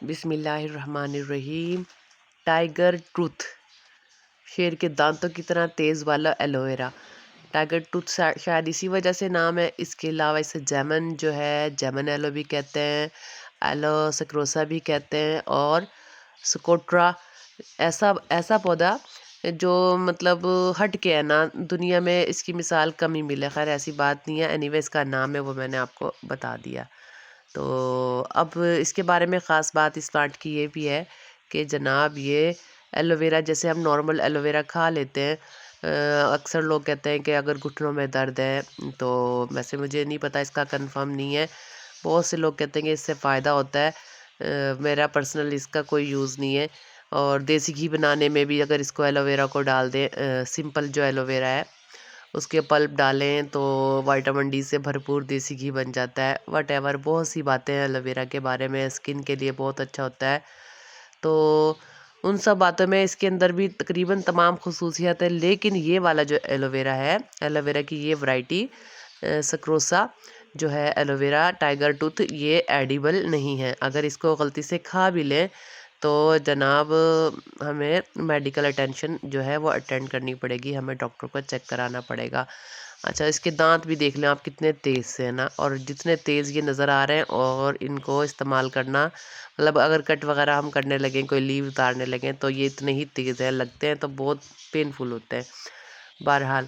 बिस्मिल्लाहिर्रहमानिर्रहीम। Tiger truth, शेर के दांतों की तरह तेज़ वाला एलोवेरा। टाइगर ट्रूथ शायद इसी वजह से नाम है। इसके अलावा इसे जेमन जो है, जेमन एलो भी कहते हैं, एलो सक्रोसा भी कहते हैं, और स्कोट्रा। ऐसा ऐसा पौधा जो मतलब हट के है ना, दुनिया में इसकी मिसाल कम ही मिले। खैर ऐसी बात नहीं है, एनीवे इसका नाम है वो मैंने आपको बता दिया। तो अब इसके बारे में ख़ास बात इस प्लांट की ये भी है कि जनाब ये एलोवेरा, जैसे हम नॉर्मल एलोवेरा खा लेते हैं, अक्सर लोग कहते हैं कि अगर घुटनों में दर्द है, तो वैसे मुझे नहीं पता, इसका कंफर्म नहीं है। बहुत से लोग कहते हैं कि इससे फ़ायदा होता है। मेरा पर्सनल इसका कोई यूज़ नहीं है। और देसी घी बनाने में भी अगर इसको एलोवेरा को डाल दें, सिंपल जो एलोवेरा है उसके पल्प डालें, तो विटामिन डी से भरपूर देसी घी बन जाता है। वटेवर बहुत सी बातें हैं एलोवेरा के बारे में, स्किन के लिए बहुत अच्छा होता है। तो उन सब बातों में इसके अंदर भी तकरीबन तमाम खसूसियात है। लेकिन ये वाला जो एलोवेरा है, एलोवेरा की ये वैरायटी सक्रोसा जो है एलोवेरा टाइगर टूथ, ये एडिबल नहीं है। अगर इसको गलती से खा भी लें तो जनाब हमें मेडिकल अटेंशन जो है वो अटेंड करनी पड़ेगी, हमें डॉक्टर को चेक कराना पड़ेगा। अच्छा, इसके दांत भी देख लें आप कितने तेज़ से है ना, और जितने तेज़ ये नज़र आ रहे हैं, और इनको इस्तेमाल करना मतलब अगर कट वगैरह हम करने लगें, कोई लीव उतारने लगें, तो ये इतने ही तेज़ है, लगते हैं तो बहुत पेनफुल होते हैं। बहरहाल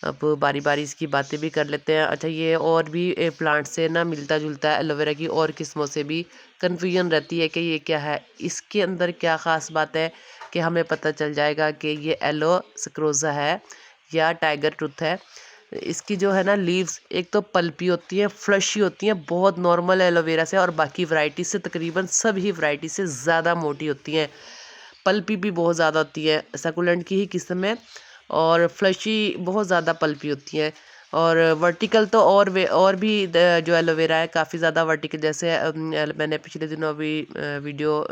अब बारी बारी इसकी बातें भी कर लेते हैं। अच्छा, ये और भी प्लांट से ना मिलता जुलता है, एलोवेरा की और किस्मों से भी कन्फ्यूजन रहती है कि ये क्या है, इसके अंदर क्या ख़ास बात है कि हमें पता चल जाएगा कि ये एलो सक्रोजा है या टाइगर ट्रूथ है। इसकी जो है ना लीव्स एक तो पल्पी होती हैं, फ्लशी होती हैं बहुत नॉर्मल एलोवेरा से, और बाकी वैरायटी से तकरीबन सभी वैरायटी से ज़्यादा मोटी होती हैं। पल्पी भी बहुत ज़्यादा होती है, सकुलेंट की ही किस्म है, और फ्लशी बहुत ज़्यादा पल्पी होती हैं। और वर्टिकल तो और भी जो एलोवेरा है काफ़ी ज़्यादा वर्टिकल, जैसे मैंने पिछले दिनों अभी वीडियो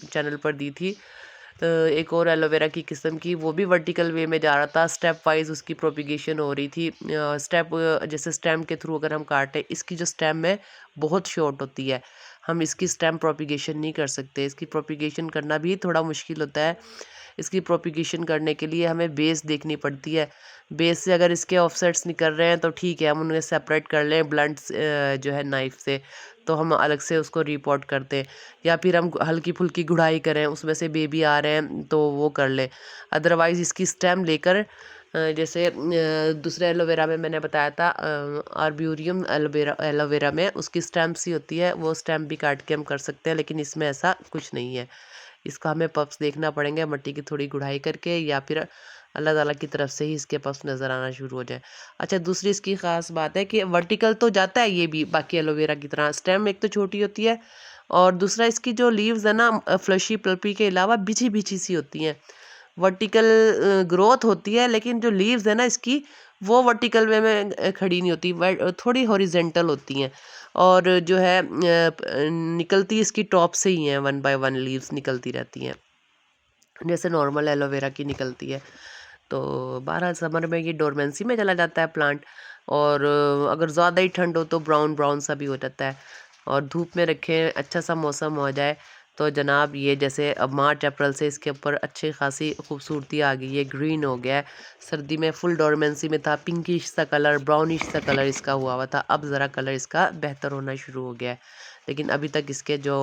चैनल पर दी थी, एक और एलोवेरा की किस्म की, वो भी वर्टिकल वे में जा रहा था, स्टेप वाइज उसकी प्रोपिगेशन हो रही थी। स्टेप जैसे स्टेम के थ्रू अगर हम काटें, इसकी जो स्टेम है बहुत शॉर्ट होती है, हम इसकी स्टेम प्रोपिगेशन नहीं कर सकते। इसकी प्रोपिगेशन करना भी थोड़ा मुश्किल होता है। इसकी प्रोपिगेशन करने के लिए हमें बेस देखनी पड़ती है। बेस से अगर इसके ऑफसेट्स निकल रहे हैं तो ठीक है, हम उन्हें सेपरेट कर लें ब्लंट जो है नाइफ से, तो हम अलग से उसको रिपोर्ट करते हैं। या फिर हम हल्की फुल्की गुड़ाई करें, उसमें से बेबी आ रहे हैं तो वो कर लें। अदरवाइज़ इसकी स्टेम लेकर जैसे दूसरे एलोवेरा में मैंने बताया था, आर्ब्यूरियम एलोवेरा एलोवेरा में उसकी स्टेम सी होती है, वो स्टेम भी काट के हम कर सकते हैं, लेकिन इसमें ऐसा कुछ नहीं है। इसका हमें पफ्स देखना पड़ेंगे मट्टी की थोड़ी गुड़ाई करके, या फिर अल्लाह ताला की तरफ से ही इसके पफ्स नज़र आना शुरू हो जाए। अच्छा, दूसरी इसकी ख़ास बात है कि वर्टिकल तो जाता है ये भी बाकी एलोवेरा की तरह, स्टेम एक तो छोटी होती है, और दूसरा इसकी जो लीव्स है ना फ्लशी पल्पी के अलावा बिछी बिछी सी होती हैं। वर्टिकल ग्रोथ होती है, लेकिन जो लीव्स है ना इसकी, वो वर्टिकल वे में खड़ी नहीं होती, थोड़ी हॉरिजेंटल होती हैं। और जो है निकलती इसकी टॉप से ही हैं, वन बाय वन लीव्स निकलती रहती हैं, जैसे नॉर्मल एलोवेरा की निकलती है। तो 12 समर में ये डोरमेंसी में चला जाता है प्लांट, और अगर ज़्यादा ही ठंड हो तो ब्राउन ब्राउन सा भी हो जाता है। और धूप में रखें, अच्छा सा मौसम हो जाए, तो जनाब ये जैसे अब मार्च अप्रैल से इसके ऊपर अच्छी खासी खूबसूरती आ गई है, ग्रीन हो गया है। सर्दी में फुल डोरमेंसी में था, पिंकिश सा कलर, ब्राउनिश सा कलर इसका हुआ था, अब ज़रा कलर इसका बेहतर होना शुरू हो गया है। लेकिन अभी तक इसके जो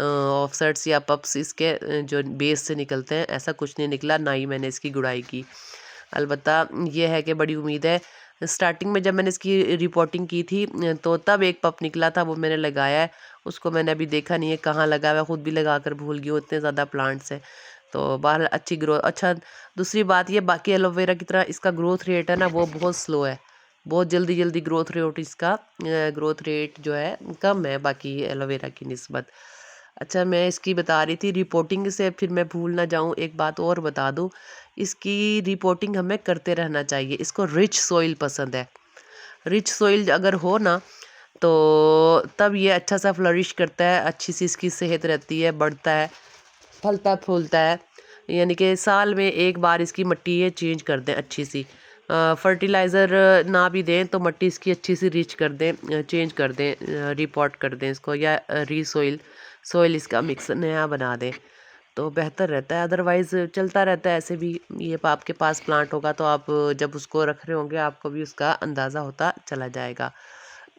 ऑफसेट्स या पप्स इसके जो बेस से निकलते हैं, ऐसा कुछ नहीं निकला, ना ही मैंने इसकी गुड़ाई की। अलबत्ता ये है कि बड़ी उम्मीद है। स्टार्टिंग में जब मैंने इसकी रिपोर्टिंग की थी, तो तब एक पप निकला था, वो मैंने लगाया है। उसको मैंने अभी देखा नहीं है कहाँ लगा हुआ है, ख़ुद भी लगा कर भूल गई हूँ, इतने ज़्यादा प्लांट्स हैं। तो बहरहाल अच्छी ग्रोथ। अच्छा, दूसरी बात ये, बाकी एलोवेरा की तरह इसका ग्रोथ रेट है ना वो बहुत स्लो है, बहुत जल्दी जल्दी ग्रोथ रेट इसका ग्रोथ रेट जो है कम है बाकी एलोवेरा की निस्बत। अच्छा, मैं इसकी बता रही थी रिपोर्टिंग से, फिर मैं भूल ना जाऊँ एक बात और बता दूँ, इसकी रिपोर्टिंग हमें करते रहना चाहिए। इसको रिच सॉइल पसंद है। रिच सॉइल अगर हो ना, तो तब ये अच्छा सा फ्लरिश करता है, अच्छी सी इसकी सेहत रहती है, बढ़ता है, फलता फूलता है। यानी कि साल में एक बार इसकी मिट्टी ये चेंज कर दें अच्छी सी, फर्टिलाइज़र ना भी दें तो मिट्टी इसकी अच्छी सी रिच कर दें, चेंज कर दें, रिपोर्ट कर दें इसको, या री सॉइल सॉइल इसका मिक्स नया बना दें तो बेहतर रहता है। अदरवाइज़ चलता रहता है ऐसे भी। ये आपके पास प्लांट होगा तो आप जब उसको रख रहे होंगे आपको भी उसका अंदाज़ा होता चला जाएगा।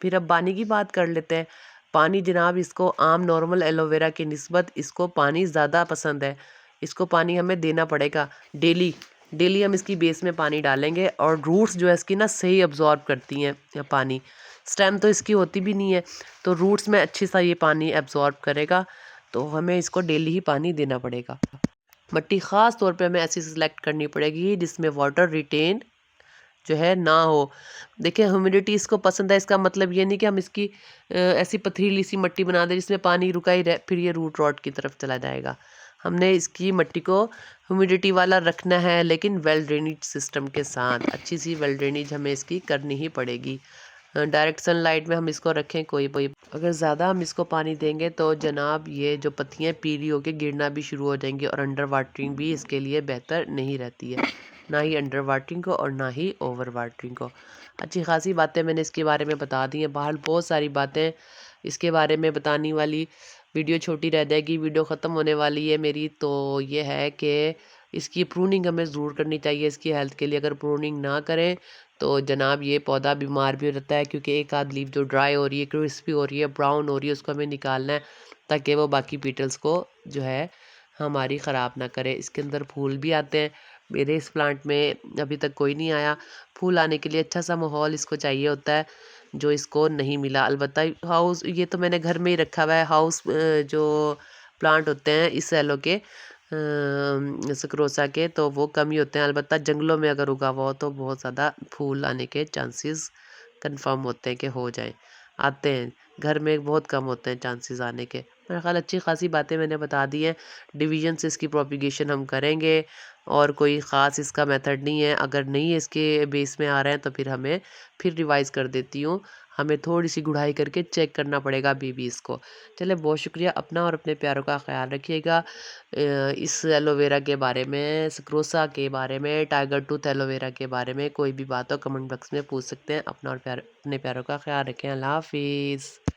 फिर अब पानी की बात कर लेते हैं। पानी जनाब, इसको आम नॉर्मल एलोवेरा की निस्बत इसको पानी ज़्यादा पसंद है। इसको पानी हमें देना पड़ेगा डेली। डेली हम इसकी बेस में पानी डालेंगे और रूट्स जो है इसकी ना सही अब्ज़ॉर्ब करती हैं पानी। स्टेम तो इसकी होती भी नहीं है, तो रूट्स में अच्छी सा ये पानी एब्ज़ॉर्ब करेगा, तो हमें इसको डेली ही पानी देना पड़ेगा। मिट्टी ख़ास तौर पे हमें ऐसी सिलेक्ट करनी पड़ेगी जिसमें वाटर रिटेन जो है ना हो। देखिए ह्यूमिडिटी इसको पसंद है, इसका मतलब ये नहीं कि हम इसकी ऐसी पथरीली सी मिट्टी बना दें जिसमें पानी रुका ही रहे, फिर ये रूट रॉट की तरफ चला जाएगा। हमने इसकी मिट्टी को ह्यूमिडिटी वाला रखना है, लेकिन वेल ड्रेनेज सिस्टम के साथ अच्छी सी वेल ड्रेनेज हमें इसकी करनी ही पड़ेगी। डायरेक्ट सनलाइट में हम इसको रखें कोई कोई, अगर ज़्यादा हम इसको पानी देंगे तो जनाब ये जो पत्तियाँ पीली होकर गिरना भी शुरू हो जाएंगी, और अंडर वाटरिंग भी इसके लिए बेहतर नहीं रहती है। ना ही अंडर वाटरिंग को और ना ही ओवर वाटरिंग को। अच्छी खासी बातें मैंने इसके बारे में बता दी हैं। बाहर बहुत सारी बातें इसके बारे में बताने वाली, वीडियो छोटी रह जाएगी। वीडियो ख़त्म होने वाली है मेरी, तो ये है कि इसकी प्रूनिंग हमें ज़रूर करनी चाहिए इसकी हेल्थ के लिए। अगर प्रूनिंग ना करें तो जनाब ये पौधा बीमार भी हो जाता है, क्योंकि एक आध लीफ जो ड्राई हो रही है, क्रिस्पी हो रही है, ब्राउन हो रही है, उसको हमें निकालना है ताकि वो बाकी पीटल्स को जो है हमारी ख़राब ना करे। इसके अंदर फूल भी आते हैं। मेरे इस प्लांट में अभी तक कोई नहीं आया। फूल आने के लिए अच्छा सा माहौल इसको चाहिए होता है, जो इसको नहीं मिला। अलबत्ता हाउस, ये तो मैंने घर में ही रखा हुआ है। हाउस जो प्लांट होते हैं इस एलो के सकरोसा के, तो वो कम ही होते हैं। अलबत्ता जंगलों में अगर उगा हुआ हो तो बहुत ज़्यादा फूल आने के चांसेस कंफर्म होते हैं कि हो जाएं, आते हैं। घर में बहुत कम होते हैं चांसेस आने के। मेरा ख्याल अच्छी खासी बातें मैंने बता दी हैं। डिवीजन से इसकी प्रोपिगेशन हम करेंगे, और कोई ख़ास इसका मेथड नहीं है। अगर नहीं इसके बेस में आ रहे हैं तो फिर हमें फिर रिवाइज़ कर देती हूँ। हमें थोड़ी सी गुड़ाई करके चेक करना पड़ेगा बीबीज़ को। चलिए, बहुत शुक्रिया। अपना और अपने प्यारों का ख़्याल रखिएगा। इस एलोवेरा के बारे में, स्क्रोसा के बारे में, टाइगर टूथ एलोवेरा के बारे में कोई भी बात हो कमेंट बॉक्स में पूछ सकते हैं। अपना और प्यार अपने प्यारों का ख़्याल रखें। अल्लाह हाफ़िज़।